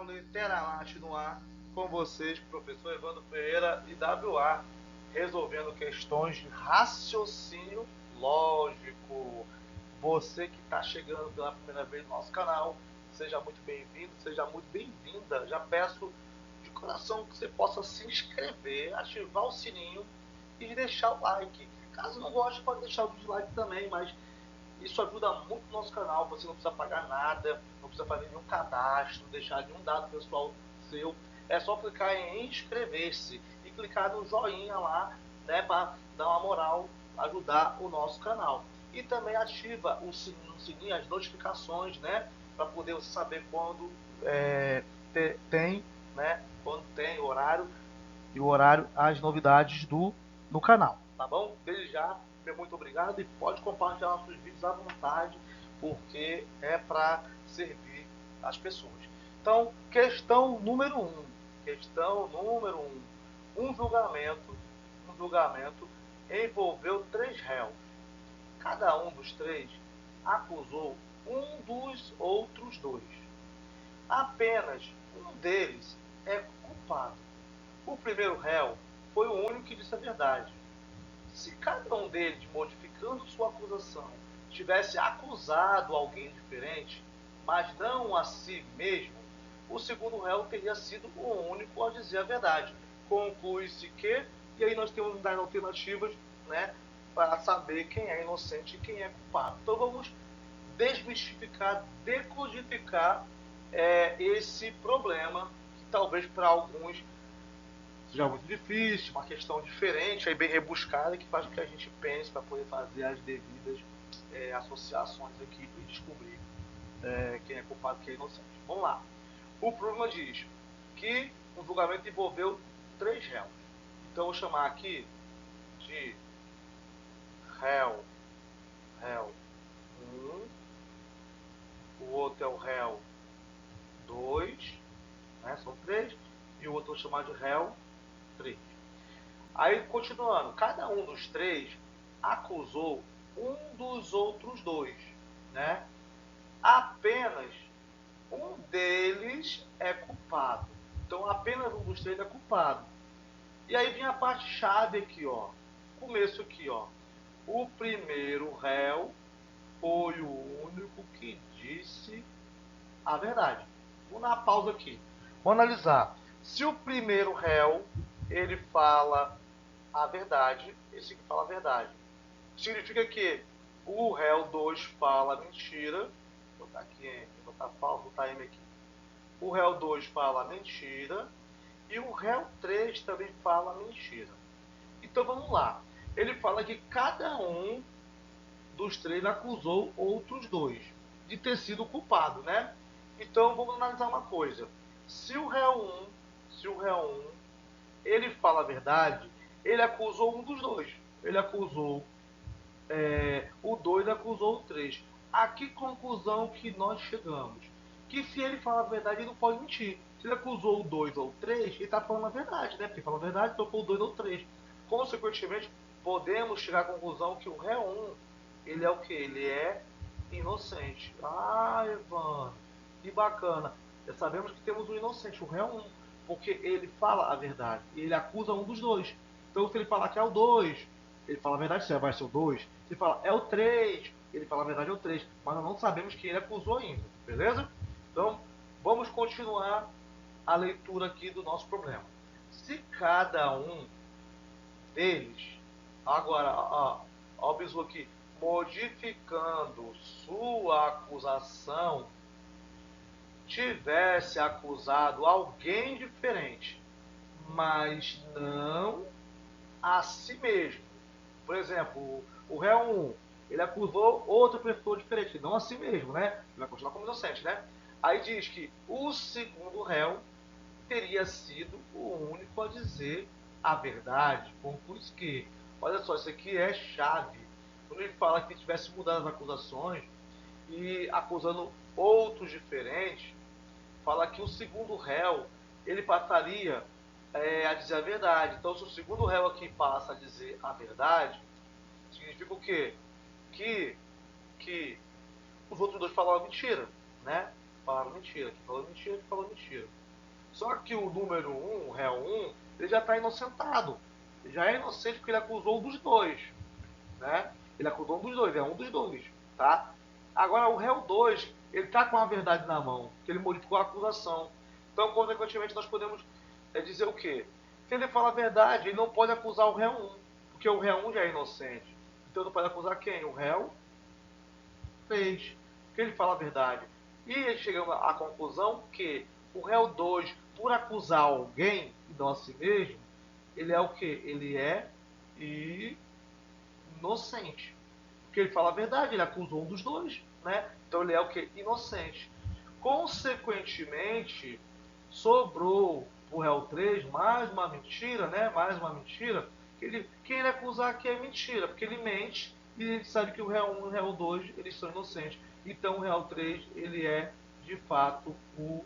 canal Literalmente no ar, com vocês, professor Evandro Ferreira e WA, resolvendo questões de raciocínio lógico. Você que está chegando pela primeira vez no nosso canal, seja muito bem-vindo, seja muito bem-vinda. Já peço de coração que você possa se inscrever, ativar o sininho e deixar o like. Caso não goste, pode deixar o dislike também, mas isso ajuda muito o nosso canal. Você não precisa pagar nada, não precisa fazer nenhum cadastro, deixar nenhum dado pessoal seu. É só clicar em inscrever-se e clicar no joinha lá, né, para dar uma moral, ajudar o nosso canal. E também ativa o sininho, as notificações, né, para poder você saber quando tem, né, quando tem horário e o horário, as novidades no canal, tá bom? Desde já, meu muito obrigado e pode compartilhar nossos vídeos à vontade, porque é para servir as pessoas. Então, questão número 1. Questão número 1. Um julgamento envolveu 3 réus. Cada um dos 3 acusou um dos outros 2. Apenas um deles é culpado. O primeiro réu foi o único que disse a verdade. Se cada um deles, modificando sua acusação, tivesse acusado alguém diferente, mas não a si mesmo, o segundo réu teria sido o único a dizer a verdade. Conclui-se que, e aí nós temos das alternativas, né, para saber quem é inocente e quem é culpado. Então vamos desmistificar, decodificar esse problema, que talvez para alguns seja muito difícil, uma questão diferente, aí bem rebuscada, que faz com que a gente pense para poder fazer as devidas associações aqui e descobrir quem é culpado e quem é inocente. Vamos lá. O problema diz que o julgamento envolveu 3 réus. Então eu vou chamar aqui de réu 1, o outro é o réu 2, né, são 3, e o outro eu vou chamar de réu 3. Aí, continuando, cada um dos 3 acusou um dos outros 2, né? Apenas um deles é culpado. Então, apenas um dos 3 é culpado. E aí vem a parte chave aqui, ó. Começo aqui, ó. O primeiro réu foi o único que disse a verdade. Vou dar uma pausa aqui. Vamos analisar. Se o primeiro réu, ele fala a verdade, esse que fala a verdade, significa que o réu 2 fala mentira. Vou botar aqui, vou botar falso, vou botar M aqui. O réu 2 fala mentira e o réu 3 também fala mentira. Então vamos lá. Ele fala que cada um dos 3 acusou outros 2 de ter sido culpado, né? Então vamos analisar uma coisa. Se o réu 1, ele fala a verdade, ele acusou um dos 2. Ele acusou o 2, acusou o 3. A que conclusão que nós chegamos? Que se ele fala a verdade, ele não pode mentir. Se ele acusou o 2 ou o 3, ele está falando a verdade, né? Porque fala a verdade, então foi o 2 ou o 3. Consequentemente, podemos chegar à conclusão que o réu 1, ele é o que? Ele é inocente. Ah, Evandro, que bacana. Já sabemos que temos um inocente, o réu 1, porque ele fala a verdade e ele acusa um dos 2. Então, se ele falar que é o 2, ele fala a verdade, se vai ser o 2. Se ele fala é o 3, ele fala a verdade, é o 3. Mas nós não sabemos que ele acusou ainda, beleza? Então, vamos continuar a leitura aqui do nosso problema. Se cada um deles, agora, ó o bisu aqui, modificando sua acusação, tivesse acusado alguém diferente, mas não a si mesmo. Por exemplo, o réu 1, ele acusou outra pessoa diferente, não a si mesmo, né? Ele vai continuar como inocente, né? Aí diz que o segundo réu teria sido o único a dizer a verdade. Conclui que, olha só, isso aqui é chave. Quando ele fala que tivesse mudado as acusações e acusando outros diferentes, fala que o segundo réu, ele passaria a dizer a verdade. Então, se o segundo réu aqui passa a dizer a verdade, significa o quê? Que os outros 2 falaram mentira, né? falaram mentira. Quem falou mentira, quem falou mentira. Só que o número 1, o réu 1, ele já está inocentado. Ele já é inocente porque ele acusou um dos dois. Né? Ele acusou um dos dois, é um dos dois. Tá? Agora, o réu 2, ele está com a verdade na mão, que ele modificou a acusação. Então, consequentemente, nós podemos dizer o quê? Se ele fala a verdade, ele não pode acusar o réu 1, porque o réu 1 já é inocente. Então, não pode acusar quem? O réu 3, porque ele fala a verdade. E chegamos à conclusão que o réu 2, por acusar alguém e não a si mesmo, ele é o que? Ele é inocente. Porque ele fala a verdade, ele acusou um dos dois, né? Então ele é o que? Inocente. Consequentemente, sobrou o réu 3 mais uma mentira, né? Mais uma mentira. Que ele acusar que é mentira, porque ele mente e ele sabe que o réu 1 e o réu 2 eles são inocentes. Então o réu 3 ele é de fato o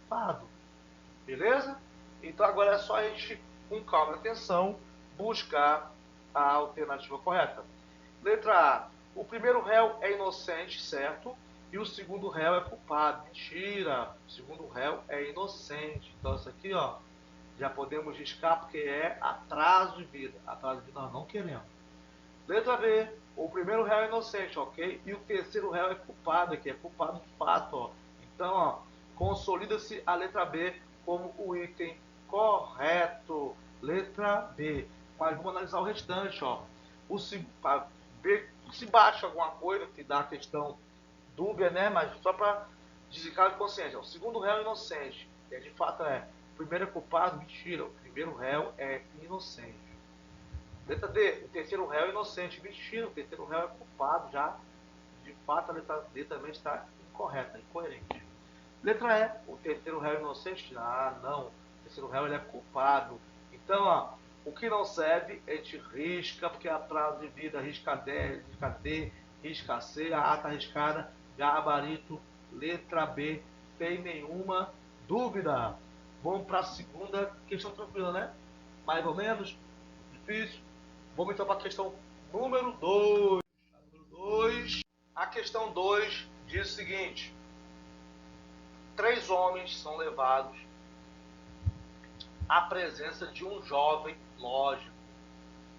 culpado. Beleza? Então agora é só a gente, com calma e atenção, buscar a alternativa correta. Letra A. O primeiro réu é inocente, certo? E o segundo réu é culpado. Mentira. O segundo réu é inocente. Então isso aqui, ó, já podemos riscar porque é atraso de vida. Atraso de vida nós não queremos. Letra B. O primeiro réu é inocente, ok? E o terceiro réu é culpado aqui. É culpado de fato, ó. Então, ó, consolida-se a letra B como o item correto. Letra B. Mas vamos analisar o restante, ó. Se baixa alguma coisa que dá a questão dúbia, né? Mas só para desligar de consciência. O segundo réu é inocente. De fato é. O primeiro é culpado, mentira. O primeiro réu é inocente. Letra D. O terceiro réu é inocente. Mentira. O terceiro réu é culpado já. De fato, a letra D também está incorreta, incoerente. Letra E. O terceiro réu é inocente? Ah, não. O terceiro réu ele é culpado. Então, ó, o que não serve, a gente risca, porque é atraso de vida, risca D, risca C, a A está riscada, gabarito, letra B, sem nenhuma dúvida. Vamos para a segunda questão tranquila, né? Mais ou menos, difícil. Vamos então para a questão número 2. A questão 2 diz o seguinte: três homens são levados à presença de um jovem lógico.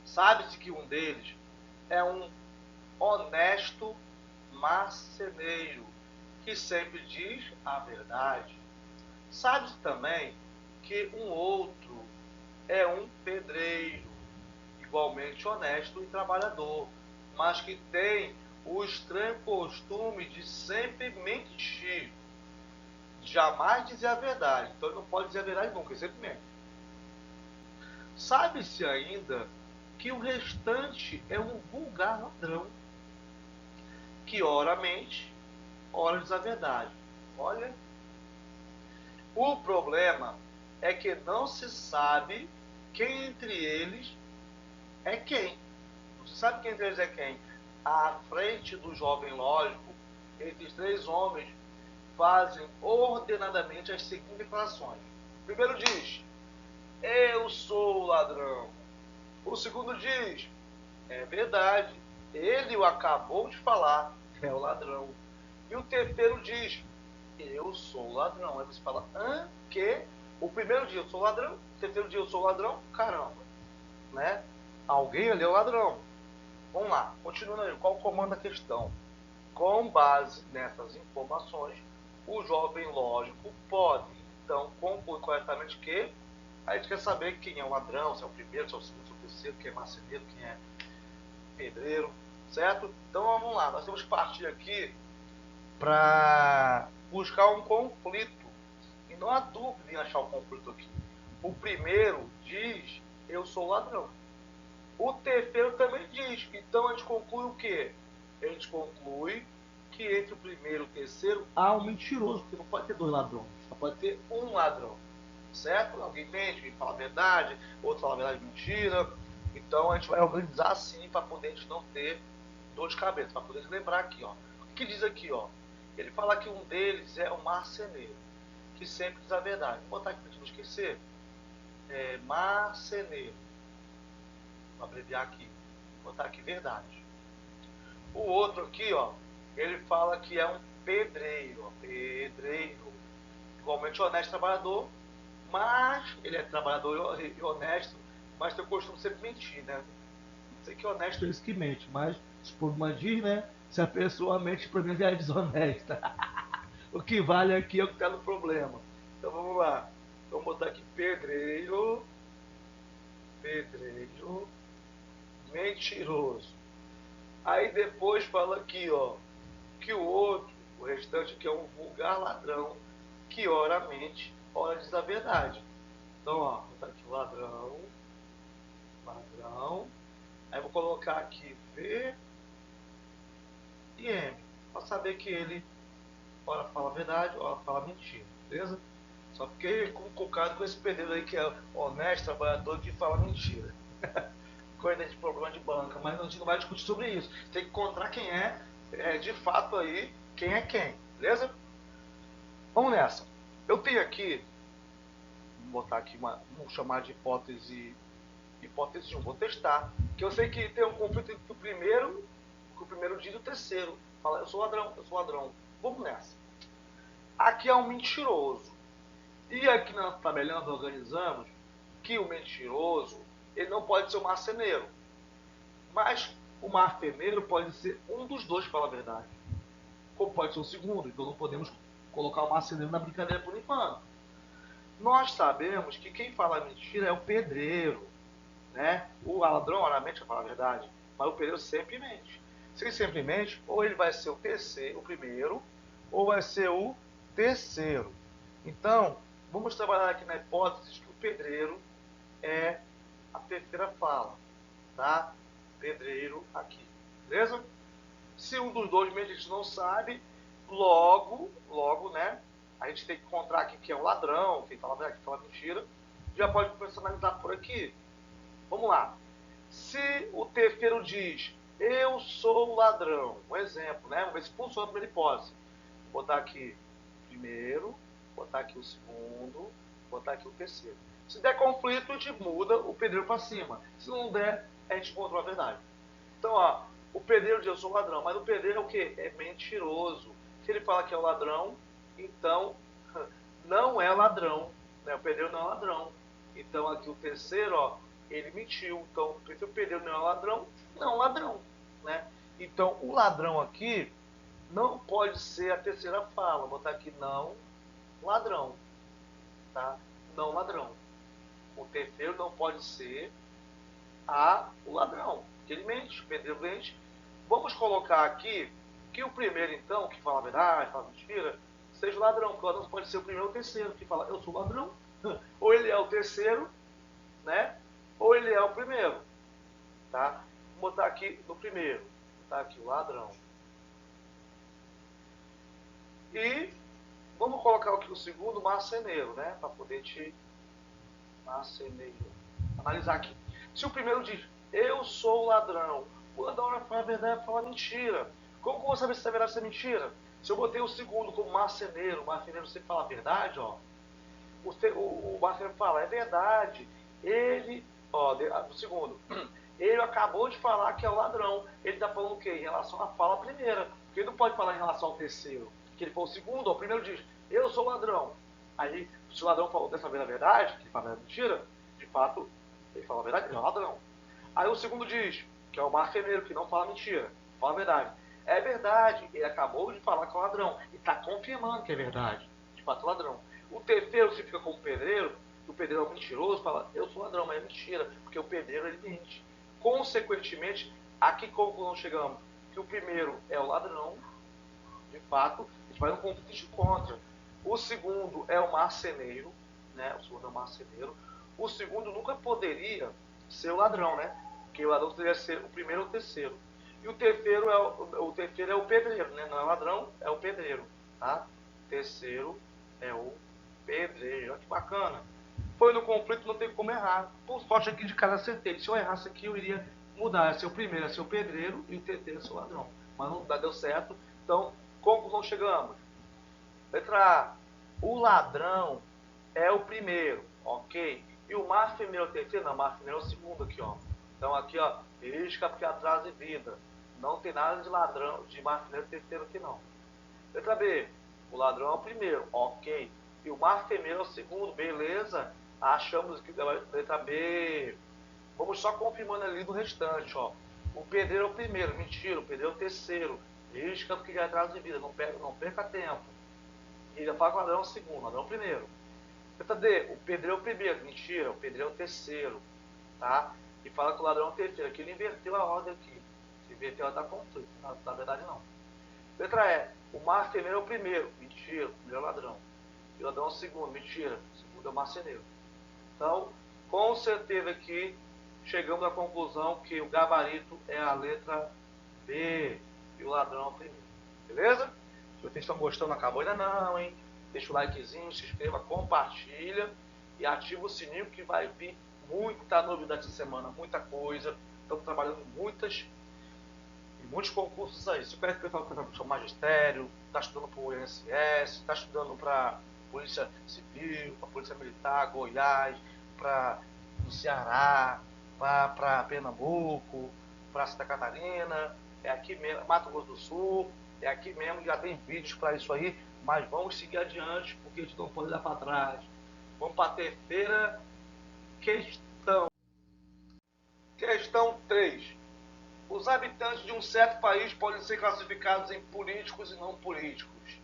Sabe-se que um deles é um honesto marceneiro, que sempre diz a verdade. Sabe-se também que um outro é um pedreiro, igualmente honesto e trabalhador, mas que tem o estranho costume de sempre mentir, jamais dizer a verdade. Então ele não pode dizer a verdade nunca, ele sempre mente. Sabe-se ainda que o restante é um vulgar ladrão, que ora mente, ora diz a verdade. Olha, o problema é que não se sabe quem entre eles é quem. Não se sabe quem entre eles é quem. À frente do jovem lógico, esses três homens fazem ordenadamente as seguintes declarações. O primeiro diz: eu sou o ladrão. O segundo diz: é verdade, ele o acabou de falar, é o ladrão. E o terceiro diz: eu sou o ladrão. Aí você fala: hã? Que? O primeiro diz: eu sou o ladrão. O terceiro diz: eu sou o ladrão. Caramba, né? Alguém ali é o ladrão. Vamos lá, continuando aí. Qual o comando da questão? Com base nessas informações, o jovem lógico pode, então, concluir corretamente que a gente quer saber quem é o ladrão, se é o primeiro, se é o segundo, se é o terceiro, quem é marceneiro, quem é pedreiro, certo? Então vamos lá, nós temos que partir aqui para buscar um conflito. E não há dúvida em achar o conflito aqui. O primeiro diz: eu sou ladrão. O terceiro também diz. Então a gente conclui o quê? A gente conclui que entre o primeiro e o terceiro há um mentiroso, porque não pode ter dois ladrões, só pode ter um ladrão. Certo? Alguém mente, alguém fala a verdade, outro fala a verdade, mentira. Então a gente vai organizar assim para poder a gente não ter dor de cabeça, para poder lembrar aqui, ó. O que diz aqui, ó? Ele fala que um deles é o marceneiro, que sempre diz a verdade. Vou botar aqui para a gente não esquecer. Marceneiro. Vou abreviar aqui. Vou botar aqui verdade. O outro aqui, ó, ele fala que é um pedreiro, ó, pedreiro. Igualmente honesto trabalhador, mas ele é trabalhador e honesto, mas tem o costume de sempre mentir, né? Não sei que honesto é isso que mente, mas se por uma diz, né? Se a pessoa mente, para mim já é desonesta. O que vale aqui é o que está no problema. Então vamos lá. Vamos botar aqui pedreiro, pedreiro, mentiroso. Aí depois fala aqui, ó, que o outro, o restante aqui é um vulgar ladrão, que ora mente, ora diz a verdade. Então, ó, vou botar aqui ladrão, ladrão. Aí vou colocar aqui V e M, para saber que ele ora fala a verdade, ora fala mentira, beleza? Só fiquei colocado com esse pedreiro aí que é honesto, trabalhador, que fala mentira. Coisa de problema de banca, mas a gente não vai discutir sobre isso. Tem que encontrar quem é de fato aí, quem é quem, beleza? Vamos nessa. Eu tenho aqui, vou botar aqui vamos chamar de hipótese 1, vou testar. Que eu sei que tem um conflito entre o primeiro diz e o terceiro. Fala, eu sou ladrão, eu sou ladrão. Vamos nessa. Aqui é um mentiroso. E aqui na tabela nós organizamos que o mentiroso, ele não pode ser o marceneiro. Mas o marceneiro pode ser um dos dois, para falar a verdade. Como pode ser o segundo, então não podemos colocar o marceneiro na brincadeira por enquanto. Nós sabemos que quem fala mentira é o pedreiro, né? O ladrão, raramente, vai falar a verdade, mas o pedreiro sempre mente. Se ele sempre mente, ou ele vai ser o primeiro, ou vai ser o terceiro. Então, vamos trabalhar aqui na hipótese de que o pedreiro é a terceira fala, tá? Pedreiro aqui, beleza? Se um dos dois mente, a gente não sabe, logo, né? A gente tem que encontrar aqui quem é o ladrão, quem fala a verdade, quem fala mentira. Já pode começar a analisar por aqui. Vamos lá. Se o terceiro diz, eu sou o ladrão, um exemplo, né? Vamos ver se funciona a primeira hipótese. Vou botar aqui o primeiro, botar aqui o segundo, botar aqui o terceiro. Se der conflito, a gente muda o pedreiro para cima. Se não der, a gente encontrou a verdade. Então, ó, o pedreiro diz, eu sou ladrão, mas o pedreiro é o quê? É mentiroso. Se ele fala que é o ladrão, então não é ladrão, né? O pedreiro não é ladrão. Então aqui o terceiro, ó, ele mentiu. Então, se o pedreiro não é ladrão, não é ladrão, né? Então, o ladrão aqui não pode ser a terceira fala. Vou botar aqui não ladrão, tá? Não ladrão. O terceiro não pode ser o ladrão, porque ele mente, o pedreiro mente. Vamos colocar aqui que o primeiro, então, que fala a verdade, fala mentira, seja o ladrão, porque o ladrão pode ser o primeiro ou o terceiro, que fala, eu sou ladrão. Ou ele é o terceiro, né? Ou ele é o primeiro, tá? Vou botar aqui no primeiro, vou botar aqui o ladrão. E vamos colocar aqui o segundo, marceneiro, né? Para poder te... Marceneiro. Analisar aqui. Se o primeiro diz, eu sou o ladrão, quando a hora fala a verdade, fala mentira. Como que eu vou saber se é verdade ou se é mentira? Se eu botei o segundo como marceneiro, o marceneiro sempre fala a verdade, ó. O marceneiro fala, é verdade. Ele, ó, o segundo, ele acabou de falar que é o ladrão. Ele está falando o quê? Em relação à fala primeira. Porque ele não pode falar em relação ao terceiro. Que ele foi o segundo, ó, o primeiro diz, eu sou o ladrão. Aí, se o ladrão falou dessa vez a verdade, que ele fala a mentira, de fato, ele fala a verdade, ele é o ladrão. Aí o segundo diz, que é o marceneiro, que não fala mentira, fala a verdade. É verdade, ele acabou de falar que é o ladrão. E está confirmando que é verdade, de fato é o ladrão. O terceiro se fica como pedreiro, o pedreiro é um mentiroso, fala, eu sou ladrão, mas é mentira, porque o pedreiro ele mente. Consequentemente, aqui como nós chegamos, que o primeiro é o ladrão, de fato, a gente faz um conflito de contra. O segundo é o marceneiro, né? O segundo é o marceneiro. O segundo nunca poderia ser o ladrão, né? Porque o ladrão poderia ser o primeiro ou o terceiro. E o terceiro é o pedreiro, né? Não é o ladrão, é o pedreiro, tá? Terceiro é o pedreiro. Olha que bacana. Foi no conflito, não tem como errar. Por sorte aqui de cara acertei. Se eu errasse aqui, eu iria mudar. Ia ser o primeiro, ia ser o pedreiro e o terceiro ia ser o ladrão. Mas não deu certo. Então, conclusão chegamos. Letra A. O ladrão é o primeiro, ok? E o marceneiro é o terceiro? Não, o marceneiro é o segundo aqui, ó. Então aqui, ó, risca porque atrasa vida. Não tem nada de ladrão, de marceneiro terceiro aqui não. Letra B, o ladrão é o primeiro, ok. E o marfemeiro é o segundo, beleza. Achamos que letra B. Vamos só confirmando ali no restante, ó. O pedreiro é o primeiro, mentira, o pedreiro é o terceiro. Risca porque já atraso de vida, não perca tempo. E já fala que o ladrão é o segundo, o ladrão é o primeiro. Letra D, o pedreiro é o primeiro, mentira, o pedreiro é o terceiro, tá? E fala que o ladrão é o terceiro, aqui ele inverteu a ordem aqui. Se inverteu, ela tá conflito, na verdade não. Letra E, o marceneiro é o primeiro, mentira, o primeiro é o ladrão. E o ladrão é o segundo, mentira, o segundo é o marceneiro. Então, com certeza aqui, chegamos à conclusão que o gabarito é a letra B e o ladrão é o primeiro. Beleza? Se vocês estão gostando, não acabou ainda não, hein? Deixa o likezinho, se inscreva, compartilha e ativa o sininho que vai vir muita novidade essa semana, muita coisa. Estamos trabalhando muitos concursos aí. Se quer para o magistério, está estudando para o INSS, está estudando para Polícia Civil, para Polícia Militar, Goiás, para o Ceará, para Pernambuco, para Santa Catarina, é aqui mesmo, Mato Grosso do Sul, é aqui mesmo, já tem vídeos para isso aí, mas vamos seguir adiante, porque a gente não pode dar para trás. Vamos para a terceira questão. Questão 3. Os habitantes de um certo país podem ser classificados em políticos e não políticos.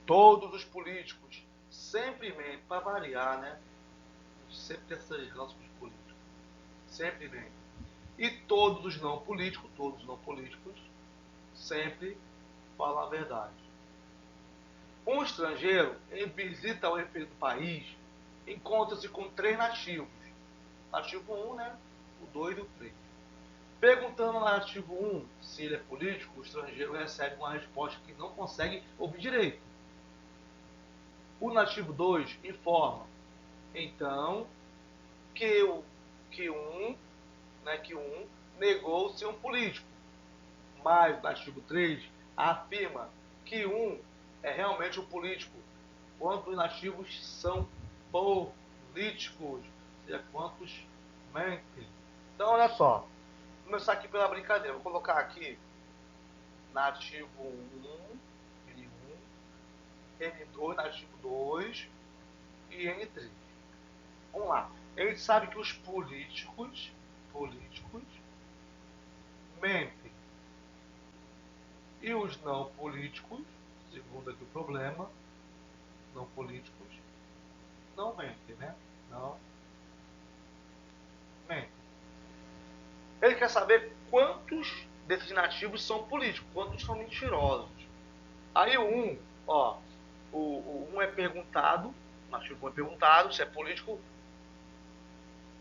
Todos os políticos, sempre mesmo, para variar, né? Sempre tem essas relações com os políticos. Sempre mesmo. E todos os não políticos, sempre falam a verdade. Um estrangeiro, em visita ao referido país, encontra-se com 3 nativos. Nativo 1, né? O 2 e o 3. Perguntando ao nativo 1 se ele é político, o estrangeiro recebe uma resposta que não consegue ouvir direito. O nativo 2 informa, então, que um negou ser um político. Mas o nativo 3 afirma que um é realmente um político, quantos nativos são políticos, ou seja, quantos mentem. Então, olha só, vou começar aqui pela brincadeira. Vou colocar aqui nativo 1, N1, N2, nativo 2 e N3. Vamos lá. A gente sabe que os políticos mentem. E os não políticos, segundo aqui o problema, não políticos não mentem, né? Não mentem. Ele quer saber quantos desses nativos são políticos, quantos são mentirosos. Aí o 1 é perguntado, o nativo 1 é perguntado se é político,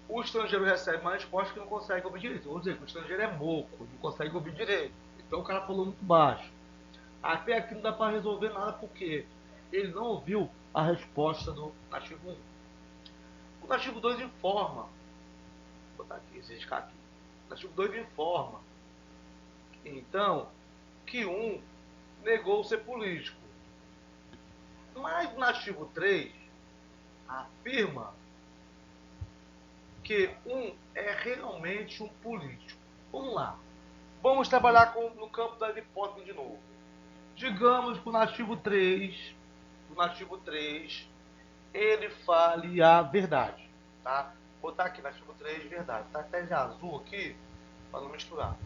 o estrangeiro recebe uma resposta que não consegue ouvir direito. Vamos dizer que o estrangeiro é moco, não consegue ouvir direito. Então o cara falou muito baixo. Até aqui não dá para resolver nada porque ele não ouviu a resposta do nativo 1. O nativo 2 informa, vou botar aqui, riscar aqui. O nativo 2 informa, então, que 1 negou ser político. Mas o nativo 3 afirma que 1 é realmente um político. Vamos lá. Vamos trabalhar no campo das hipóteses de novo. Digamos que o nativo 3, ele fale a verdade, tá? Vou botar aqui nativo 3, verdade. Tá até de azul aqui, para não misturar.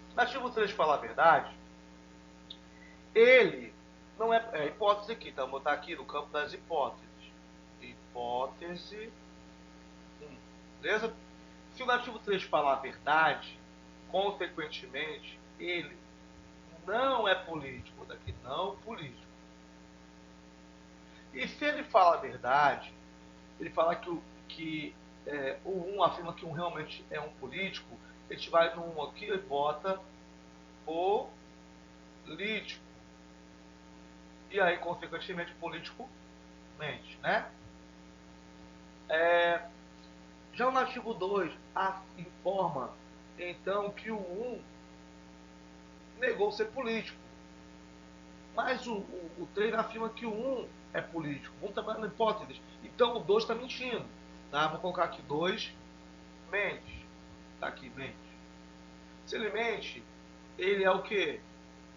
Se o nativo 3 falar a verdade, ele não é hipótese aqui, então vou botar aqui no campo das hipóteses. Hipótese 1, beleza? Se o nativo 3 falar a verdade, consequentemente, ele não é político, daqui não político. E se ele fala a verdade, ele fala o 1 afirma que 1 realmente é um político, a gente vai no 1 aqui e bota político. E aí, consequentemente, político mente, né? Já o nativo 2 informa, então, que o 1 negou ser político. Mas o 3 afirma que o 1 é político. Vamos trabalhar na hipótese. Então, o 2 está mentindo. Tá? Vou colocar aqui 2 mente. Tá aqui, mente. Se ele mente, ele é o quê?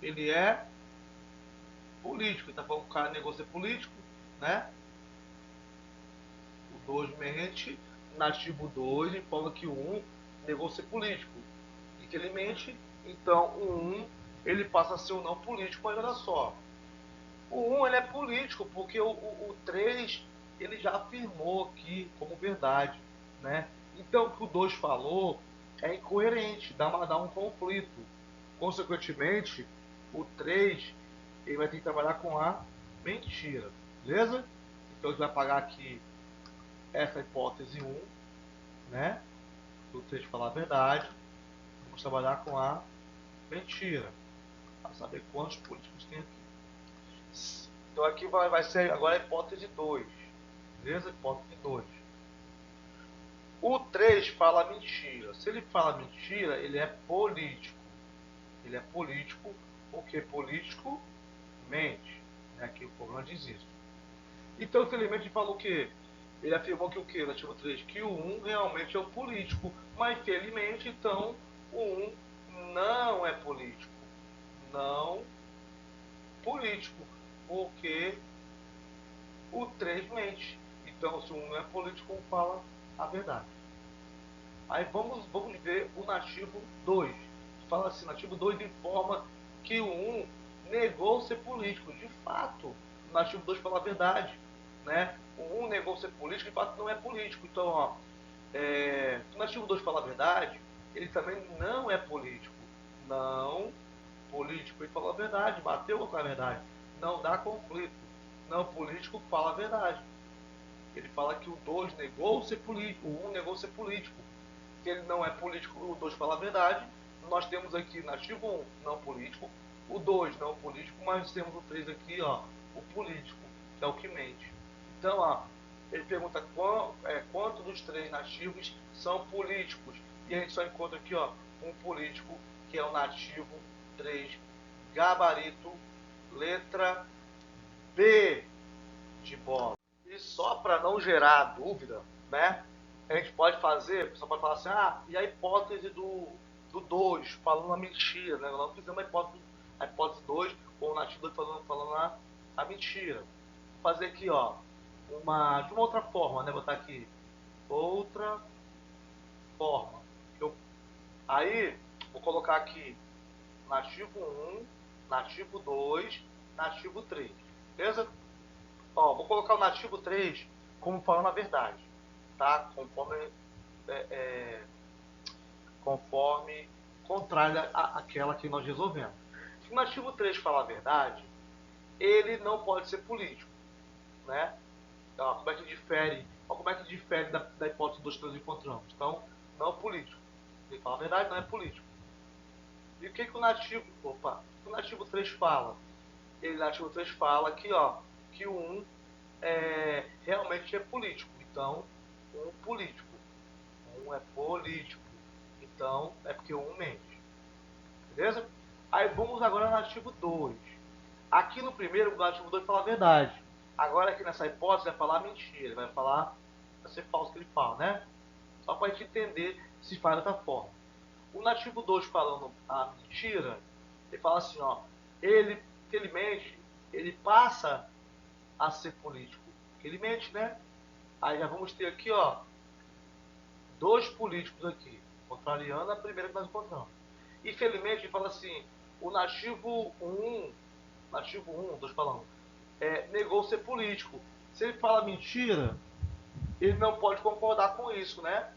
Ele é político. Ele tá falando que o cara negou ser político, né? O 2 mente, nativo 2 informa que o 1 negou ser político. E que ele mente, então o 1 ele passa a ser um não político, mas olha só. O 1 ele é político, porque o 3 ele já afirmou aqui como verdade, né? Então o que o 2 falou é incoerente, dá um conflito. Consequentemente, o 3 ele vai ter que trabalhar com a mentira, beleza? Então a gente vai pagar aqui essa hipótese 1, né? Do 3 falar a verdade. Vamos trabalhar com a mentira, para saber quantos políticos tem aqui. Então aqui vai ser agora a hipótese 2. Beleza? Hipótese 2. O 3 fala mentira. Se ele fala mentira, ele é político. Ele é político porque político mente. Aqui o problema diz isso. Então, infelizmente, ele falou o quê? Ele afirmou que o quê? Nativo 3? Que o 1 realmente é um político. Mas, infelizmente, então, o 1 não é político. Não político. Porque o 3 mente. Então, se o 1 não é político, um fala a verdade. Aí vamos ver o nativo 2. Fala assim, nativo 2 informa que o 1 negou ser político. De fato, o nativo 2 fala a verdade. Né? O 1 negou ser político, de fato não é político. Então, ó, se o nativo 2 fala a verdade, ele também não é político. Não político, ele falou a verdade, bateu com a verdade. Não dá conflito. Não político fala a verdade. Ele fala que o 2 negou ser político, o 1 negou ser político. Se ele não é político, o 2 fala a verdade. Nós temos aqui nativo 1 não político, o 2 não político, mas temos o 3 aqui, ó, o político, que é o que mente. Então, ó, ele pergunta quanto dos 3 nativos são políticos. E a gente só encontra aqui, ó, um político, que é o nativo 3, gabarito, letra B de bola. E só para não gerar dúvida, né? A gente pode fazer, só pode falar assim, e a hipótese do 2, falando a mentira, né? Nós fizemos a hipótese 2, com o nativo 2 falando a mentira. Vou fazer aqui, ó, de uma outra forma, né? Vou botar aqui, outra forma. Aí, vou colocar aqui, nativo 1, nativo 2, nativo 3, beleza? Ó, vou colocar o nativo 3 como falando a verdade, tá? Conforme contrária àquela que nós resolvemos. Se o nativo 3 falar a verdade, ele não pode ser político, né? Ó, como é que difere da hipótese 2 que nós encontramos. Então, não político. Ele fala a verdade, não é político. E o que o nativo, o nativo 3 fala? O nativo 3 fala que, ó, que o 1 realmente é político. Então, um político. Um é político. Então, é porque um mente. Beleza? Aí vamos agora ao nativo 2. Aqui no primeiro, o nativo 2 fala a verdade. Agora aqui nessa hipótese vai falar mentira. Ele vai falar, vai ser falso que ele fala, né? Só para a gente entender se faz dessa forma. O nativo 2 falando a mentira, ele fala assim, ó, ele mente, ele passa a ser político. Ele mente, né? Aí já vamos ter aqui, ó, 2 políticos aqui, contrariando a primeira que nós encontramos. Infelizmente, ele fala assim, o nativo 1, estou falando, negou ser político. Se ele fala mentira, ele não pode concordar com isso, né?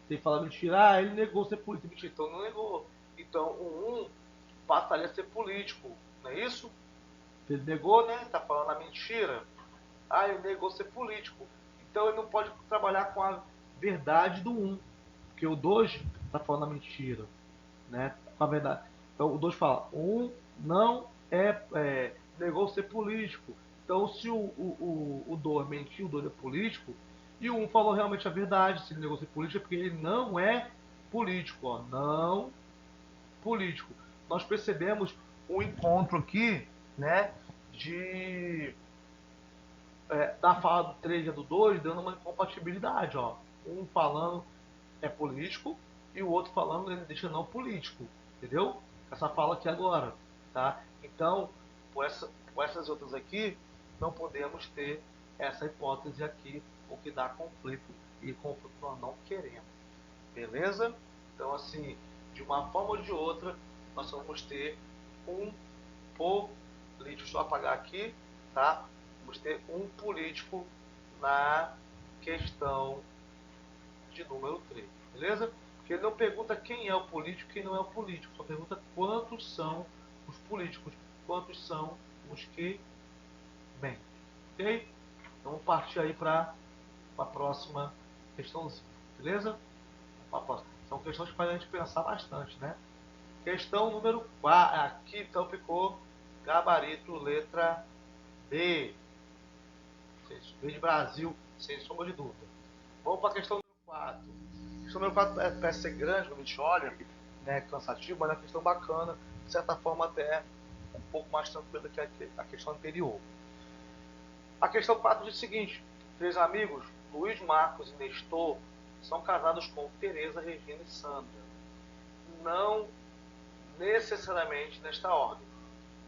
Se ele fala mentira, ele negou ser político. Mentira, então não negou. Então o 1 passaria a ser político, não é isso? Ele negou, né? Está falando a mentira. Ele negou ser político. Então ele não pode trabalhar com a verdade do 1. Porque o 2 está falando a mentira. Né? Com a verdade. Então o 2 fala, o 1 não negou ser político. Então se o 2 mentiu, o 2 é político, e o 1 falou realmente a verdade, se ele negou ser político, é porque ele não é político. Ó, não político. Nós percebemos um encontro aqui, né, da fala do 3 e do 2, dando uma incompatibilidade, ó. Um falando é político e o outro falando ele deixa não político, entendeu? Essa fala aqui agora, tá? Então, por com essas outras aqui, não podemos ter essa hipótese aqui, o que dá conflito, e conflito nós não queremos. Beleza? Então, assim, de uma forma ou de outra, nós vamos ter um político. Deixa eu apagar aqui, tá? Vamos ter um político na questão de número 3. Beleza? Porque ele não pergunta quem é o político e quem não é o político. Só pergunta quantos são os políticos. Quantos são os que mentem. Ok? Então, vamos partir aí para a próxima questãozinha. Beleza? São questões que fazem a gente pensar bastante, né? Questão número 4. Aqui então ficou gabarito letra B. B de Brasil, sem sombra de dúvida. Vamos para a questão número 4. A questão número 4 parece ser grande quando a gente olha, né, cansativo, mas é uma questão bacana, de certa forma até um pouco mais tranquila que a questão anterior. A questão 4 diz o seguinte: 3 amigos, Luiz, Marcos e Nestor, são casados com Teresa, Regina e Sandra. Não necessariamente nesta ordem.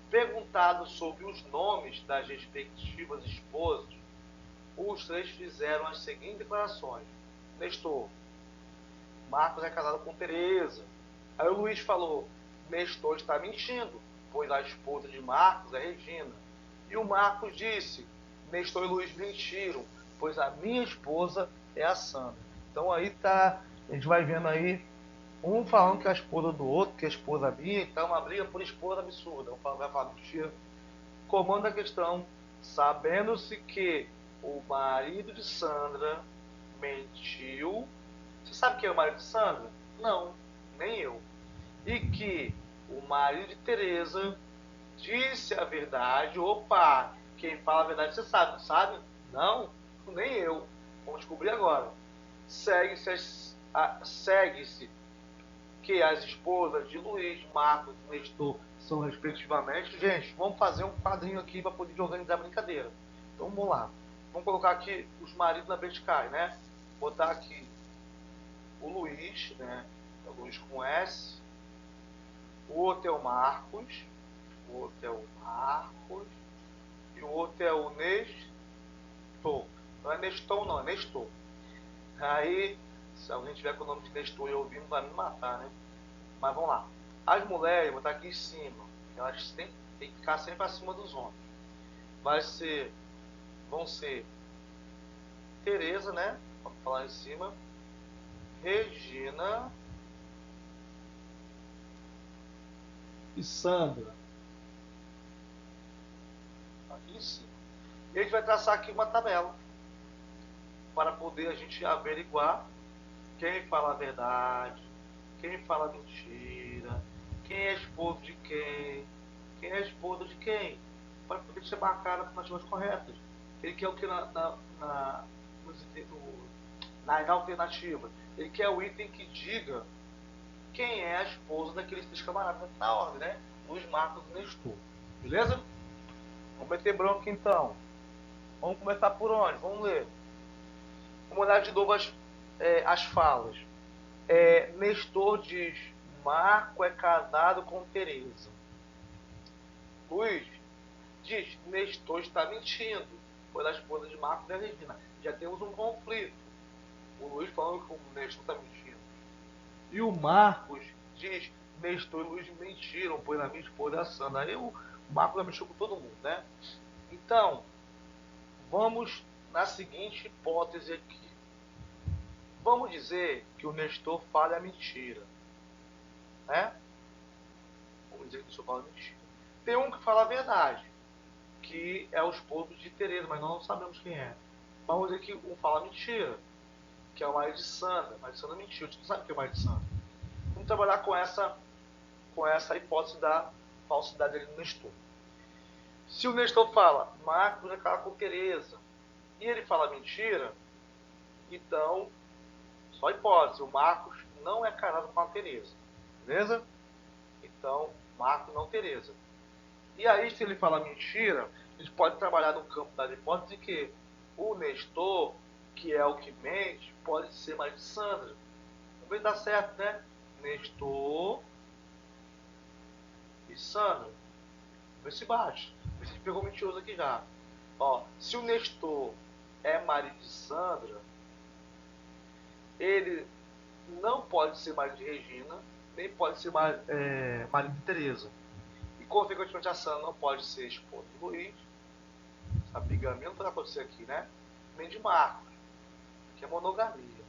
Perguntado sobre os nomes das respectivas esposas, os 3 fizeram as seguintes declarações. Nestor: Marcos é casado com Teresa. Aí o Luiz falou: Nestor está mentindo, pois a esposa de Marcos é Regina. E o Marcos disse: Nestor e Luiz mentiram, pois a minha esposa é a Sandra. Então aí tá, a gente vai vendo aí um falando que é a esposa do outro, que é a esposa minha, então uma briga por esposa absurda. Um vai falar mentira. Comando a questão: sabendo-se que o marido de Sandra mentiu. Você sabe quem é o marido de Sandra? Não, nem eu. E que o marido de Teresa disse a verdade. Opa, quem fala a verdade você sabe, não sabe? Não, nem eu. Vamos descobrir agora. Segue-se que as esposas de Luiz, Marcos e Nestor são respectivamente. Gente, vamos fazer um quadrinho aqui para poder organizar a brincadeira. Então vamos lá. Vamos colocar aqui os maridos na vertical, né? Botar aqui o Luiz, né? É o Luiz com S. O outro é o Marcos. O outro é o Marcos. E o outro é o Nestor. Não é Nestor, não, é Nestor. Aí, se alguém tiver com o nome de Nestor e ouvindo, vai me matar, né? Mas vamos lá. As mulheres, vou botar aqui em cima. Elas têm que ficar sempre acima dos homens. Vão ser Teresa, né? Vamos falar em cima. Regina e Sandra. Aqui em cima. E a gente vai traçar aqui uma tabela para poder a gente averiguar quem fala a verdade, quem fala a mentira, quem é esposo de quem é esposa de quem, para poder ser marcada com as coisas corretas. Ele quer o que nas alternativas? Ele quer o item que diga quem é a esposa daqueles 3 camaradas na ordem, né? Luiz, Marcos e Nestor. Beleza? Vamos meter branco então. Vamos começar por onde? Vamos ler. Vamos olhar de novo as falas. Nestor diz: Marco é casado com Teresa. Luiz diz: Nestor está mentindo, pois a esposa de Marcos é Regina. Já temos um conflito. O Luiz falando que o Nestor está mentindo. E o Marcos diz: Nestor e Luiz mentiram, pois a minha esposa é a Sandra. Aí o Marcos já mexeu com todo mundo, né? Então, vamos na seguinte hipótese aqui. Vamos dizer que o Nestor fala a mentira, né? Vamos dizer que o Nestor fala a mentira. Tem um que fala a verdade, que é o esposo de Teresa, mas nós não sabemos quem é. Vamos dizer que um fala mentira, que é o marido de Sandra. O marido de Sandra mentiu. A gente não sabe quem é o marido de Sandra. Vamos trabalhar com essa hipótese da falsidade dele no Nestor. Se o Nestor fala, Marcos é casado com Teresa, e ele fala mentira, então, só hipótese, o Marcos não é casado com a Teresa. Beleza? Então, Marcos não Teresa. E aí, se ele fala mentira, a gente pode trabalhar no campo das hipóteses que o Nestor, que é o que mente, pode ser mais de Sandra. Vamos ver se dá certo, né? Nestor e Sandra. Vê se bate. Vê se pegou mentiroso aqui já. Ó, se o Nestor é marido de Sandra, ele não pode ser marido de Regina, nem pode ser marido de Tereza. E, consequentemente, a Sandra não pode ser esposa de Luiz. A bigamia não vai acontecer aqui, né? Nem de Marcos, que é monogamia.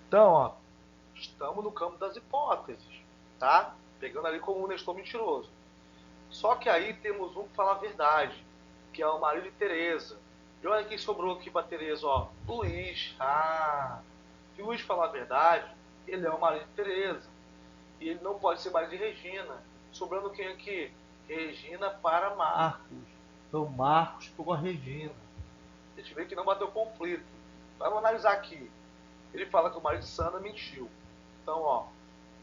Então, ó, estamos no campo das hipóteses, tá? Pegando ali como um Nestor mentiroso. Só que aí temos um que fala a verdade, que é o marido de Tereza. E olha quem sobrou aqui para Tereza, ó, Luiz. Se Luiz falar a verdade, ele é o marido de Tereza. E ele não pode ser marido de Regina. Sobrando quem aqui? Regina para Marcos. Então Marcos ficou com a Regina. A gente vê que não bateu conflito. Vamos analisar aqui. Ele fala que o marido de Sandra mentiu. Então, ó,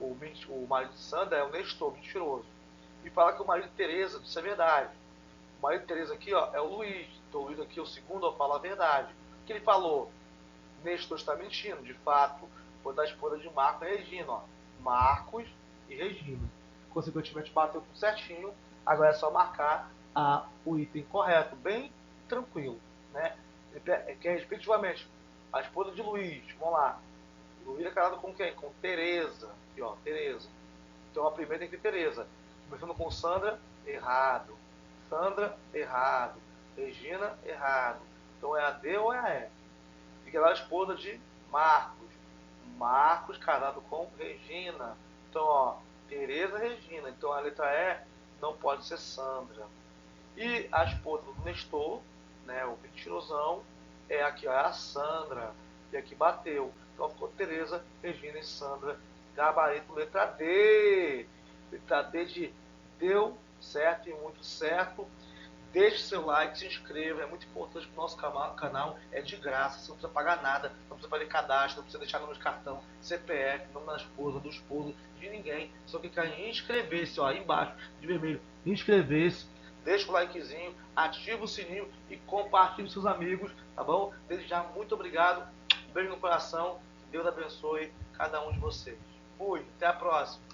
o marido de Sandra é o Nestor, mentiroso. E fala que o marido de Tereza disse a verdade. O marido de Tereza aqui, ó, é o Luiz. Então o Luiz aqui, o segundo, ó, fala a verdade. O que ele falou? Nestor está mentindo. De fato, foi da esposa de Marcos e Regina, ó. Marcos e Regina. Consequentemente, bateu tudo certinho. Agora é só marcar o item correto. Bem tranquilo, né? Que é, respectivamente, a esposa de Luiz. Vamos lá. Luiz é casado com quem? Com Tereza. Aqui, ó, Tereza. Então a primeira tem que ter Tereza. Começando com Sandra, errado. Sandra, errado. Regina, errado. Então é a D ou é a E? Fica lá a esposa de Marcos. Marcos casado com Regina. Então, ó, Tereza, Regina. Então a letra E não pode ser Sandra. E a esposa do Nestor, né, o mentirosão, é aqui, ó, a Sandra. E aqui bateu. Então ficou Tereza, Regina e Sandra. Gabarito, letra D. Letra D de deu certo e muito certo. Deixe seu like, se inscreva, é muito importante para o nosso canal, é de graça, você não precisa pagar nada, não precisa fazer cadastro, não precisa deixar número de cartão, CPF, nome da esposa, do esposo, de ninguém. Só clicar em inscrever-se, ó, aí embaixo, de vermelho, inscrever-se, deixa o likezinho, ativa o sininho e compartilhe com seus amigos, tá bom? Desde já, muito obrigado, um beijo no coração, que Deus abençoe cada um de vocês. Fui, até a próxima.